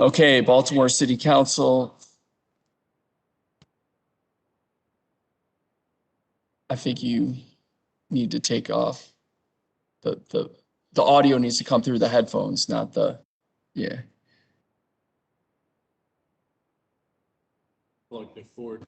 Okay, Baltimore City Council. I think you need to take off the audio needs to come through the headphones, not the, yeah. Plug it forward.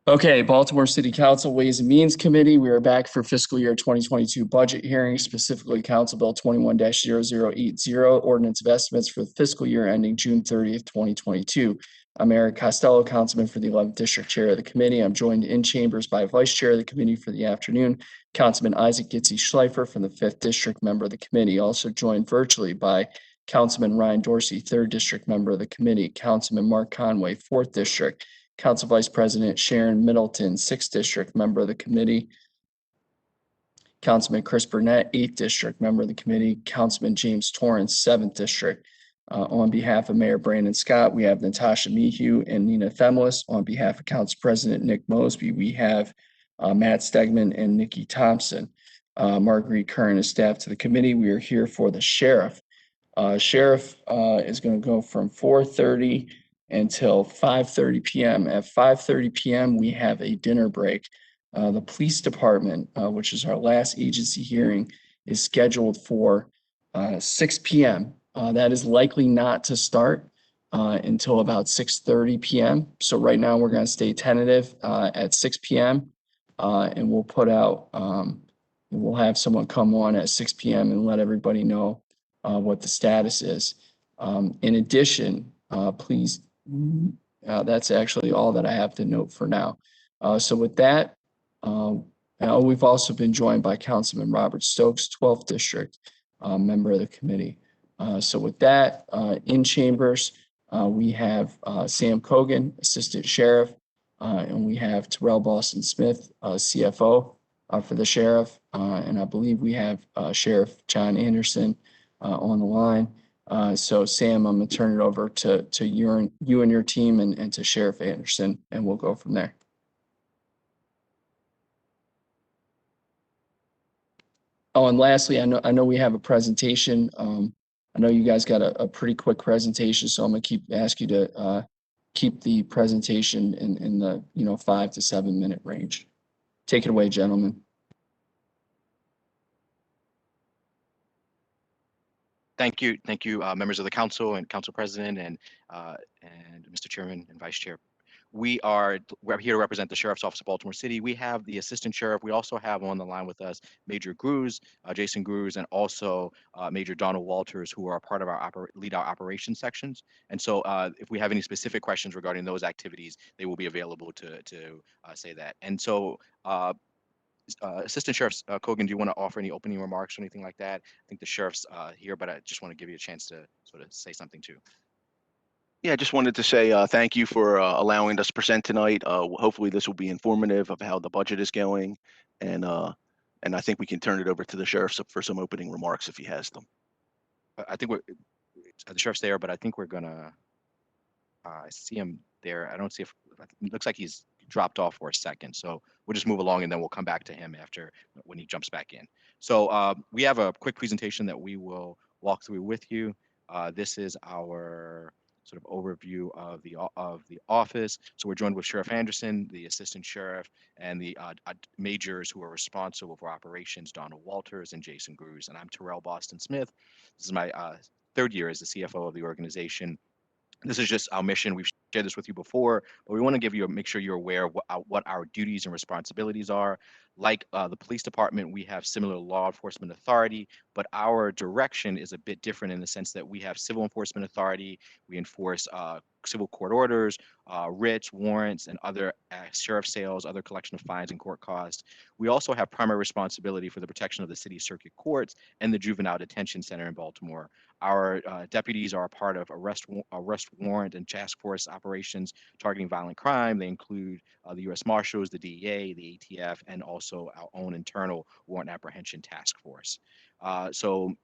Okay, Baltimore City Council Ways and Means Committee, we are back for fiscal year 2022 budget hearing, specifically Council Bill 21-0080, ordinance of estimates for the fiscal year ending June 30th, 2022. I'm Eric Costello, Councilman for the 11th District Chair of the committee. I'm joined in chambers by Vice Chair of the committee for the afternoon, Councilman Isaac Gitzy Schleifer from the 5th District, member of the committee. Also joined virtually by Councilman Ryan Dorsey, 3rd District, member of the committee, Councilman Mark Conway, 4th District, Council Vice President Sharon Middleton, 6th District, member of the committee. Councilman Chris Burnett, 8th District, member of the committee. Councilman James Torrance, 7th District. On behalf of Mayor Brandon Scott, we have Natasha Meehue and Nina Themlis. On behalf of Council President Nick Mosby, we have Matt Stegman and Nikki Thompson. Marguerite Curran is staff to the committee. We are here for the sheriff. Sheriff is going to go from 4:30 until 5:30 p.m. At 5:30 p.m., we have a dinner break. The police department, which is our last agency hearing, is scheduled for 6 p.m. That is likely not to start until about 6:30 p.m. So right now we're going to stay tentative at 6 p.m. And we'll put out, we'll have someone come on at 6 p.m. and let everybody know what the status is. In addition, please, that's actually all that I have to note for now. So with that, we've also been joined by Councilman Robert Stokes, 12th District, member of the committee. So with that, in chambers, we have Sam Cogan, Assistant Sheriff, and we have Terrell Boston Smith, CFO for the Sheriff, and I believe we have Sheriff John Anderson on the line. So Sam, I'm gonna turn it over to you and your team and to Sheriff Anderson, and we'll go from there. Oh, and lastly, I know we have a presentation. I know you guys got a pretty quick presentation, so I'm gonna ask you to keep the presentation in the 5 to 7 minute range. Take it away, gentlemen. Thank you, members of the council and council president and Mr. Chairman and Vice Chair. We're here to represent the Sheriff's Office of Baltimore City. We have the Assistant Sheriff. We also have on the line with us Major Gruz, Jason Gruz, and also Major Donald Walters, who are part of our lead our operations sections. And so if we have any specific questions regarding those activities, they will be available to say that. And so Assistant Sheriff Cogan, do you want to offer any opening remarks or anything like that? I think the sheriff's here, but I just want to give you a chance to sort of say something too. Yeah, I just wanted to say thank you for allowing us to present tonight. Hopefully this will be informative of how the budget is going. And I think we can turn it over to the sheriff for some opening remarks if he has them. I think the sheriff's there, but I think we're gonna, I see him there. I don't see if, it looks like he's dropped off for a second. So we'll just move along and then we'll come back to him after when he jumps back in. So we have a quick presentation that we will walk through with you. This is our sort of overview of the office. So we're joined with Sheriff Anderson, the Assistant Sheriff, and the majors who are responsible for operations, Donald Walters and Jason Gruz. And I'm Terrell Boston Smith. This is my third year as the CFO of the organization. This is just our mission. We've shared this with you before, but we want to make sure you're aware of what our duties and responsibilities are. Like the police department, we have similar law enforcement authority, but our direction is a bit different in the sense that we have civil enforcement authority. We enforce civil court orders, writs, warrants, and other sheriff sales, other collection of fines and court costs. We also have primary responsibility for the protection of the city circuit courts and the juvenile detention center in Baltimore. Our deputies are a part of arrest warrant and task force operations targeting violent crime. They include the U.S. Marshals, the DEA, the ATF, and also our own internal warrant apprehension task force. So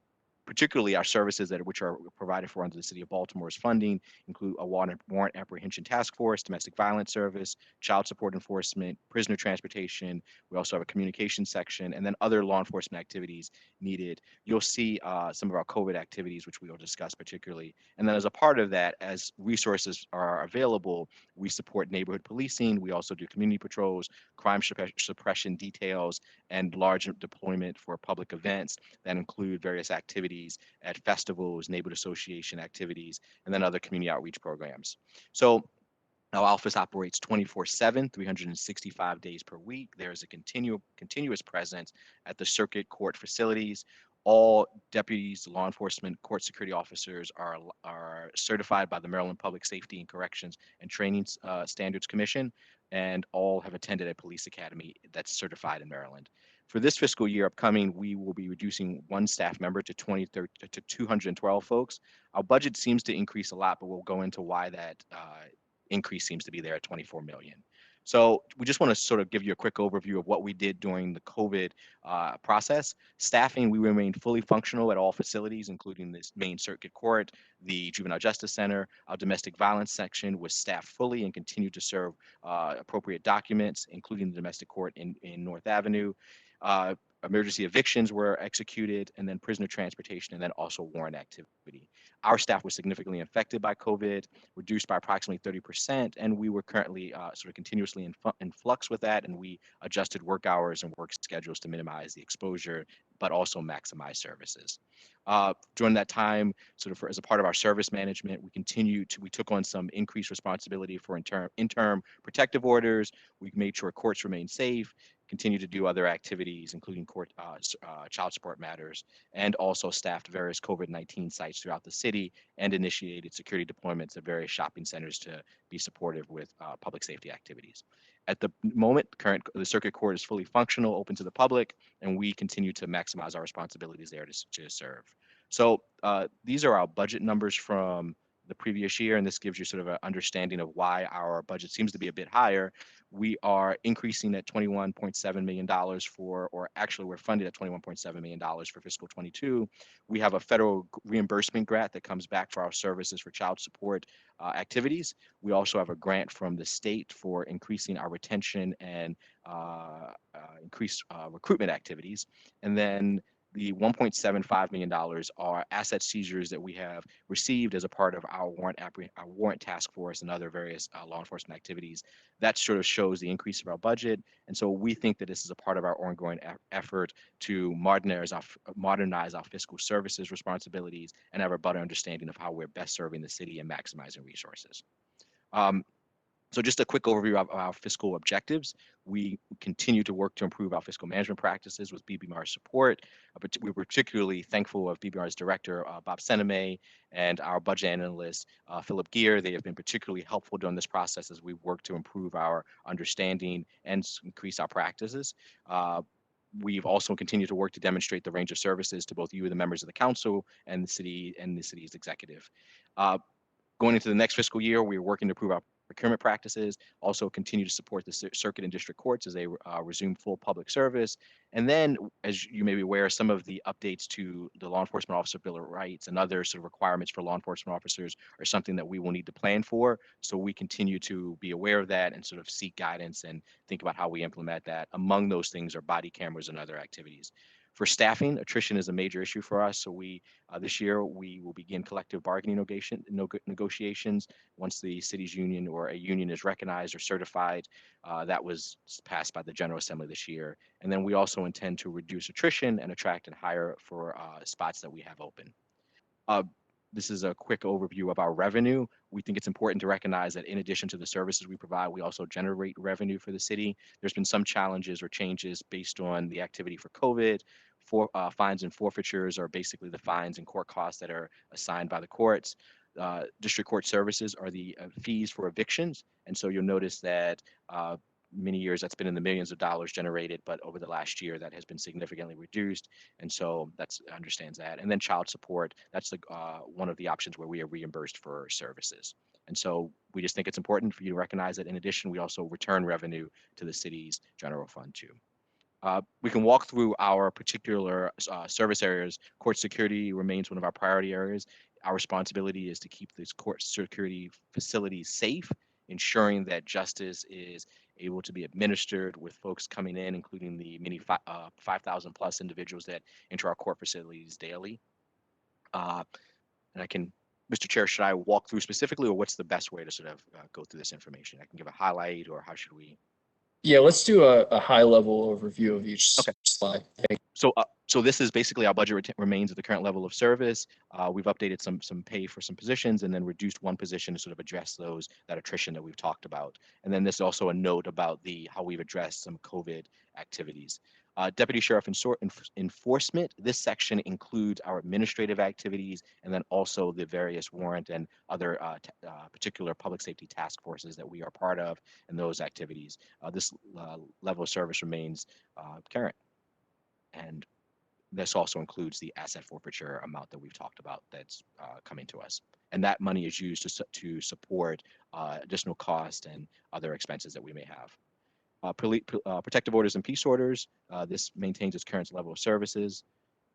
particularly our services which are provided for under the City of Baltimore's funding include a warrant apprehension task force, domestic violence service, child support enforcement, prisoner transportation. We also have a communication section, and then other law enforcement activities needed. You'll see some of our COVID activities, which we will discuss particularly. And then as a part of that, as resources are available, we support neighborhood policing. We also do community patrols, crime suppression details, and large deployment for public events that include various activities at festivals, neighborhood association activities, and then other community outreach programs. So our office operates 24/7, 365 days per week. There is a continuous presence at the circuit court facilities. All deputies, law enforcement, court security officers are certified by the Maryland Public Safety and Corrections and Training Standards Commission, and all have attended a police academy that's certified in Maryland. For this fiscal year upcoming, we will be reducing one staff member to 212 folks. Our budget seems to increase a lot, but we'll go into why that increase seems to be there at 24 million. So we just want to sort of give you a quick overview of what we did during the COVID process. Staffing, we remain fully functional at all facilities, including this main circuit court, the juvenile justice center. Our domestic violence section was staffed fully and continued to serve appropriate documents, including the domestic court in North Avenue. Emergency evictions were executed, and then prisoner transportation, and then also warrant activity. Our staff was significantly affected by COVID, reduced by approximately 30%, and we were currently sort of continuously in flux with that, and we adjusted work hours and work schedules to minimize the exposure, but also maximize services. During that time, sort of as a part of our service management, we took on some increased responsibility for interim protective orders. We made sure courts remained safe, continue to do other activities, including court child support matters, and also staffed various COVID-19 sites throughout the city and initiated security deployments at various shopping centers to be supportive with public safety activities. At the moment, the circuit court is fully functional, open to the public, and we continue to maximize our responsibilities there to serve. So these are our budget numbers from the previous year, and this gives you sort of an understanding of why our budget seems to be a bit higher. We are increasing at $21.7 million or actually we're funded at $21.7 million for fiscal 22. We have a federal reimbursement grant that comes back for our services for child support activities. We also have a grant from the state for increasing our retention and increased recruitment activities. And then the $1.75 million are asset seizures that we have received as a part of our warrant task force and other various law enforcement activities. That sort of shows the increase of our budget. And so we think that this is a part of our ongoing effort to modernize our fiscal services responsibilities and have a better understanding of how we're best serving the city and maximizing resources. So just a quick overview of our fiscal objectives. We continue to work to improve our fiscal management practices with BBMR's support. But we're particularly thankful of BBMR's director, Bob Seneme, and our budget analyst, Philip Gear. They have been particularly helpful during this process as we work to improve our understanding and increase our practices. We've also continued to work to demonstrate the range of services to both you, the members of the council, and the city's executive. Going into the next fiscal year, we are working to improve our procurement practices, also continue to support the circuit and district courts as they resume full public service. And then, as you may be aware, some of the updates to the Law Enforcement Officer Bill of Rights and other sort of requirements for law enforcement officers are something that we will need to plan for. So we continue to be aware of that and sort of seek guidance and think about how we implement that. Among those things are body cameras and other activities. For staffing, attrition is a major issue for us. So this year we will begin collective bargaining negotiations once the city's union or a union is recognized or certified. That was passed by the General Assembly this year. And then we also intend to reduce attrition and attract and hire for spots that we have open. This is a quick overview of our revenue. we think it's important to recognize that in addition to the services we provide, we also generate revenue for the city. There's been some challenges or changes based on the activity for COVID. Fines and forfeitures are basically the fines and court costs that are assigned by the courts. District court services are the fees for evictions. And so you'll notice that many years that's been in the millions of dollars generated, but over the last year that has been significantly reduced. And so that's understands that. And then child support, that's the one of the options where we are reimbursed for services. And so we just think it's important for you to recognize that in addition, we also return revenue to the city's general fund too. We can walk through our particular service areas. Court security remains one of our priority areas. Our responsibility is to keep these court security facilities safe, ensuring that justice is able to be administered with folks coming in, including the many 5,000 plus individuals that enter our court facilities daily. And I can, Mr. Chair, should I walk through specifically, or what's the best way to sort of go through this information? I can give a highlight, or how should we? Yeah, let's do a high level overview of each Okay. slide. So this is basically our budget remains at the current level of service. We've updated some pay for some positions and then reduced one position to sort of address that attrition that we've talked about. And then there's also a note about how we've addressed some COVID activities. Deputy Sheriff Enforcement, this section includes our administrative activities and then also the various warrant and other particular public safety task forces that we are part of and those activities. This level of service remains current. And this also includes the asset forfeiture amount that we've talked about that's coming to us. And that money is used to support additional cost and other expenses that we may have. Protective orders and peace orders, this maintains its current level of services.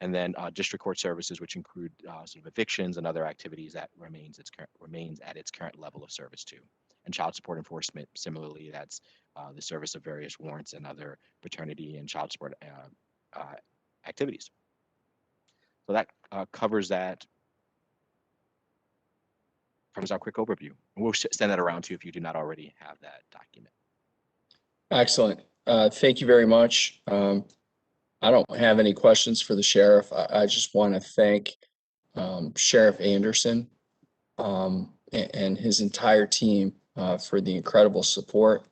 And then district court services, which include sort of evictions and other activities that remains at its current level of service too. And child support enforcement, similarly, that's the service of various warrants and other paternity and child support activities. So that covers our quick overview. And we'll send that around to you if you do not already have that document. Excellent. Thank you very much. I don't have any questions for the sheriff. I just want to thank Sheriff Anderson and his entire team for the incredible support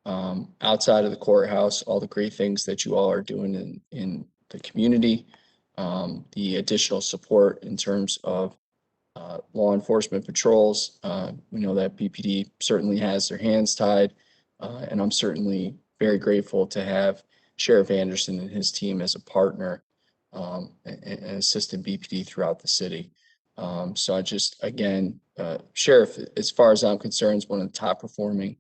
outside of the courthouse, all the great things that you all are doing in the community, the additional support in terms of law enforcement patrols. We know that BPD certainly has their hands tied, and I'm certainly very grateful to have Sheriff Anderson and his team as a partner and assistant BPD throughout the city. So I just, again, Sheriff, as far as I'm concerned, is one of the top performing,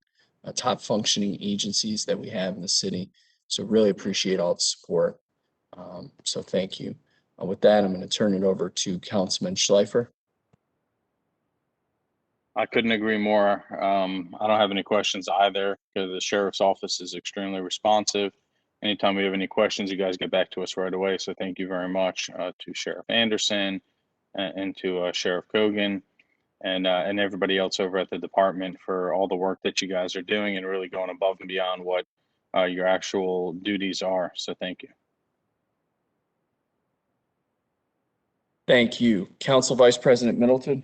top functioning agencies that we have in the city. So really appreciate all the support. So thank you. With that, I'm going to turn it over to Councilman Schleifer. I couldn't agree more. I don't have any questions either because the sheriff's office is extremely responsive. Anytime we have any questions, you guys get back to us right away. So thank you very much to Sheriff Anderson and to Sheriff Kogan and everybody else over at the department for all the work that you guys are doing and really going above and beyond what your actual duties are. So thank you. Thank you. Council Vice President Middleton.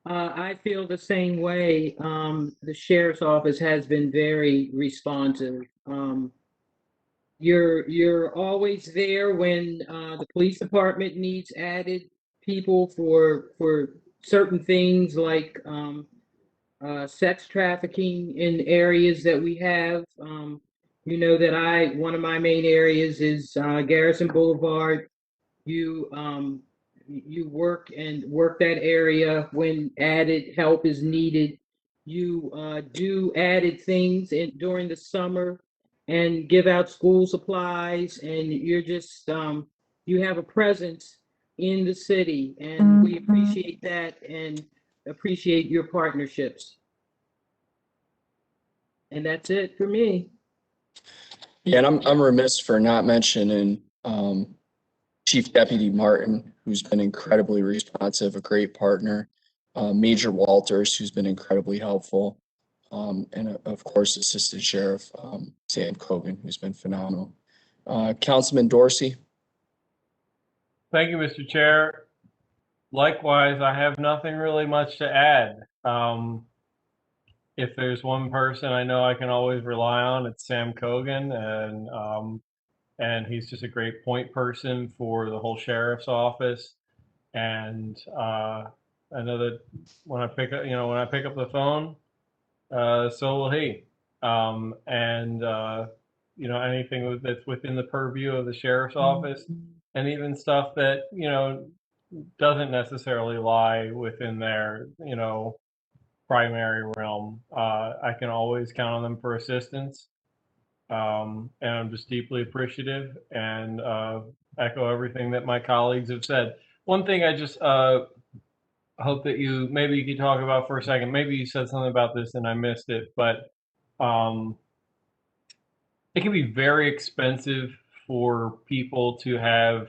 I feel the same way. The sheriff's office has been very responsive. You're always there when the police department needs added people for certain things like sex trafficking in areas that we have. You know that one of my main areas is Garrison Boulevard. You work that area when added help is needed. You do added things during the summer and give out school supplies, and you're just you have a presence in the city, and we appreciate that and appreciate your partnerships. And that's it for me. Yeah, and I'm remiss for not mentioning Chief Deputy Martin, who's been incredibly responsive, a great partner, Major Walters, who's been incredibly helpful, and of course, Assistant Sheriff Sam Kogan, who's been phenomenal. Councilman Dorsey. Thank you, Mr. Chair. Likewise, I have nothing really much to add. If there's one person I know I can always rely on, it's Sam Cogan, and he's just a great point person for the whole sheriff's office. And I know that when I pick up, the phone, so will he. Anything that's within the purview of the sheriff's office, and even stuff that doesn't necessarily lie within their primary realm, I can always count on them for assistance. And I'm just deeply appreciative and echo everything that my colleagues have said. One thing I just hope that maybe you could talk about for a second. Maybe you said something about this and I missed it, but it can be very expensive for people to have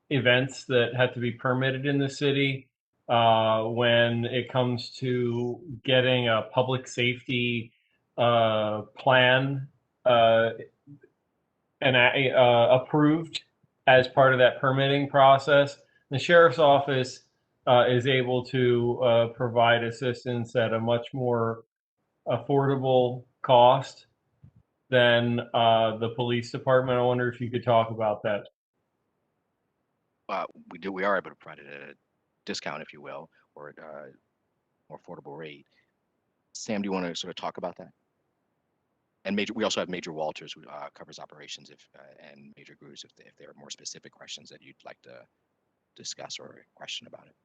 events that have to be permitted in the city when it comes to getting a public safety plan approved as part of that permitting process. The sheriff's office is able to provide assistance at a much more affordable cost than the police department. I wonder if you could talk about that. We are able to provide it at a discount, if you will, or at a more affordable rate. Sam, do you want to sort of talk about that? And we also have Major Walters, who covers operations, and Major Gruz, if there are more specific questions that you'd like to discuss or question about it.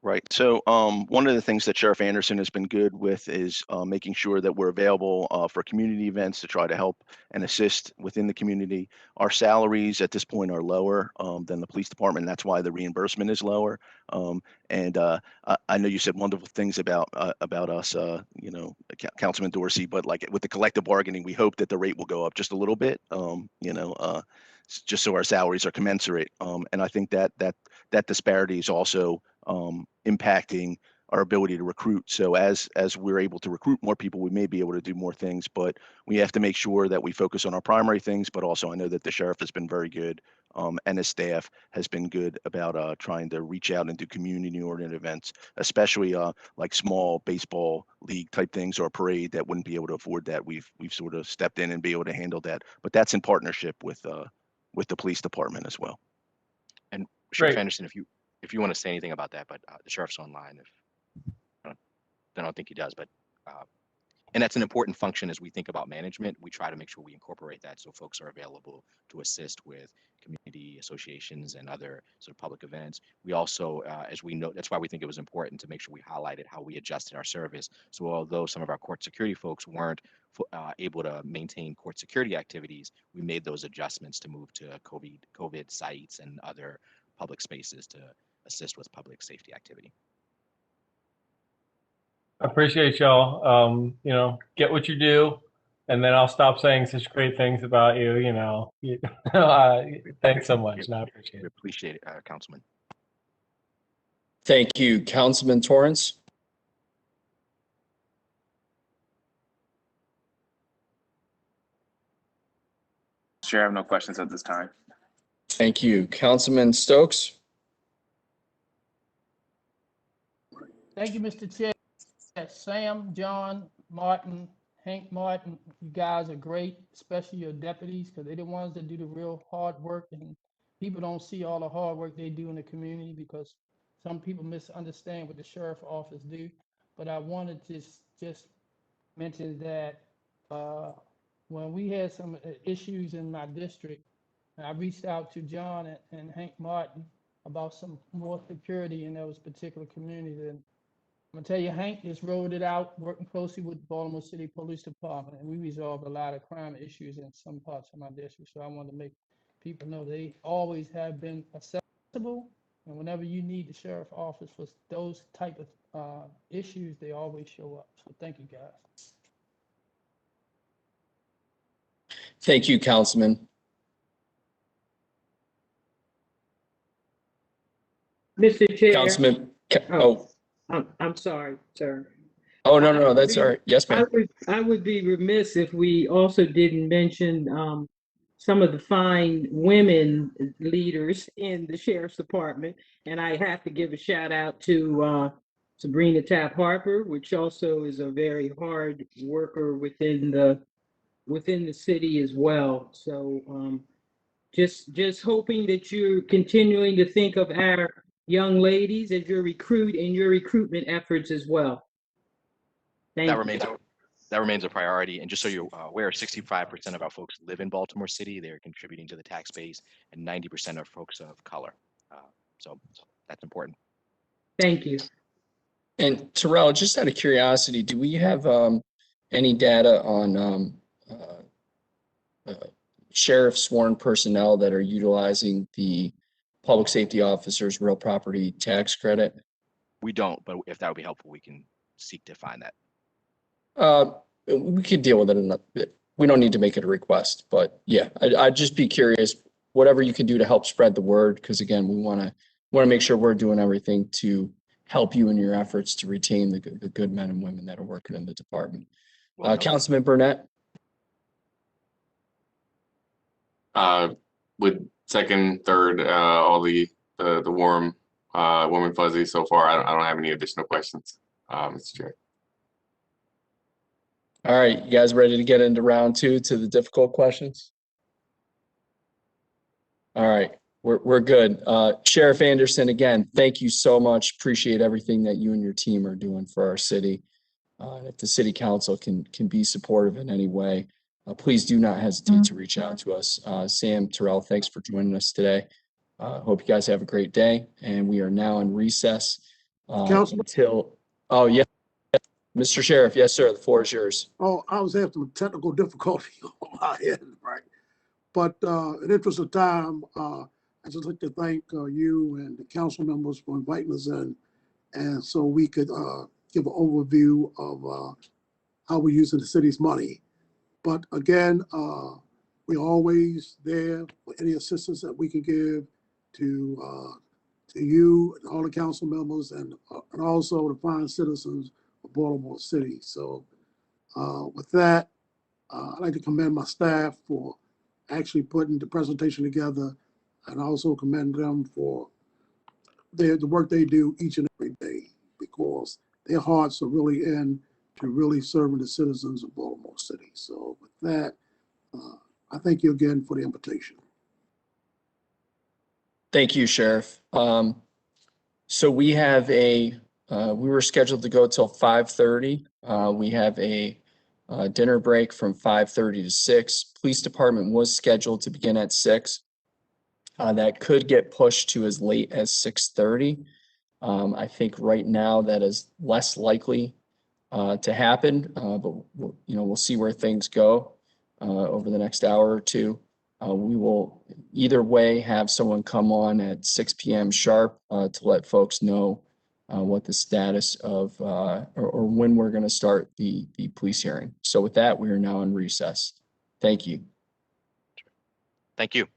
Right. So one of the things that Sheriff Anderson has been good with is making sure that we're available for community events to try to help and assist within the community. Our salaries at this point are lower than the police department. That's why the reimbursement is lower. I know you said wonderful things about us, Councilman Dorsey, but like with the collective bargaining, we hope that the rate will go up just a little bit, just so our salaries are commensurate. And I think that disparity is also impacting our ability to recruit. So as we're able to recruit more people, we may be able to do more things, but we have to make sure that we focus on our primary things. But also I know that the sheriff has been very good and his staff has been good about trying to reach out and do community-oriented events, especially like small baseball league type things or a parade that wouldn't be able to afford that. We've sort of stepped in and be able to handle that, but that's in partnership with the police department as well. And Sheriff Anderson, if you want to say anything about that, but the sheriff's online. I don't think he does, but and that's an important function as we think about management. We try to make sure we incorporate that so folks are available to assist with community associations and other sort of public events. We also, as we know, that's why we think it was important to make sure we highlighted how we adjusted our service. So although some of our court security folks weren't able to maintain court security activities, we made those adjustments to move to COVID sites and other public spaces to assist with public safety activity. I appreciate y'all. Get what you do, and then I'll stop saying such great things about you. Thanks so much, and I appreciate it. We appreciate it, Councilman. Thank you, Councilman Torrance. Chair, I have no questions at this time. Thank you, Councilman Stokes. Thank you, Mr. Chair. Sam, John, Martin, Hank Martin, you guys are great, especially your deputies, because they're the ones that do the real hard work, and people don't see all the hard work they do in the community because some people misunderstand what the sheriff's office do. But I wanted to just mention that when we had some issues in my district, I reached out to John and Hank Martin about some more security in those particular communities. And I'm gonna tell you, Hank just rolled it out, working closely with Baltimore City Police Department, and we resolved a lot of crime issues in some parts of my district. So I wanted to make people know they always have been accessible, and whenever you need the sheriff's office for those type of issues, they always show up. So thank you, guys. Thank you, Councilman. Mr. Chair. Councilman, I'm sorry, sir. Oh, no, that's all right. Yes, ma'am. I would be remiss if we also didn't mention some of the fine women leaders in the sheriff's department. And I have to give a shout out to Sabrina Tapp Harper, which also is a very hard worker within the city as well. So just hoping that you're continuing to think of our young ladies as your recruitment efforts as well. Thank you. That remains a priority. And just so you're aware, 65% of our folks live in Baltimore City. They're contributing to the tax base, and 90% are folks of color. So that's important. Thank you. And Terrell, just out of curiosity, do we have any data on sheriff sworn personnel that are utilizing the public safety officer's real property tax credit? We don't, but if that would be helpful, we can seek to find that. We could deal with it. We don't need to make it a request, but yeah, I'd just be curious, whatever you can do to help spread the word, because again, we want to make sure we're doing everything to help you in your efforts to retain the good men and women that are working in the department. Councilman Burnett. With second, third, all the warm, warm and fuzzy so far, I don't have any additional questions, Mr. Chair. All right, you guys ready to get into round two, to the difficult questions? All right, we're good. Sheriff Anderson, again, thank you so much. Appreciate everything that you and your team are doing for our city. If the city council can be supportive in any way, please do not hesitate to reach out to us. Sam, Terrell, thanks for joining us today. Hope you guys have a great day, and we are now in recess until, oh yeah, Mr. Sheriff, yes sir, the floor is yours. Oh, I was having some technical difficulty on my end, right? But in the interest of time, I'd just like to thank you and the council members for inviting us in, and so we could give an overview of how we're using the city's money. But again, we're always there for any assistance that we can give to you and all the council members, and also the fine citizens of Baltimore City. So with that, I'd like to commend my staff for actually putting the presentation together, and also commend them for the work they do each and every day, because their hearts are really in to really serving the citizens of Baltimore City. So with that, I thank you again for the invitation. Thank you, Sheriff. So we have we were scheduled to go till 5:30. We have a dinner break from 5:30 to 6. Police department was scheduled to begin at 6. That could get pushed to as late as 6:30. I think right now that is less likely to happen, but we'll see where things go over the next hour or two. We will either way have someone come on at 6 p.m. sharp to let folks know what the status of or when we're going to start the police hearing. So with that, we are now in recess. Thank you. Thank you.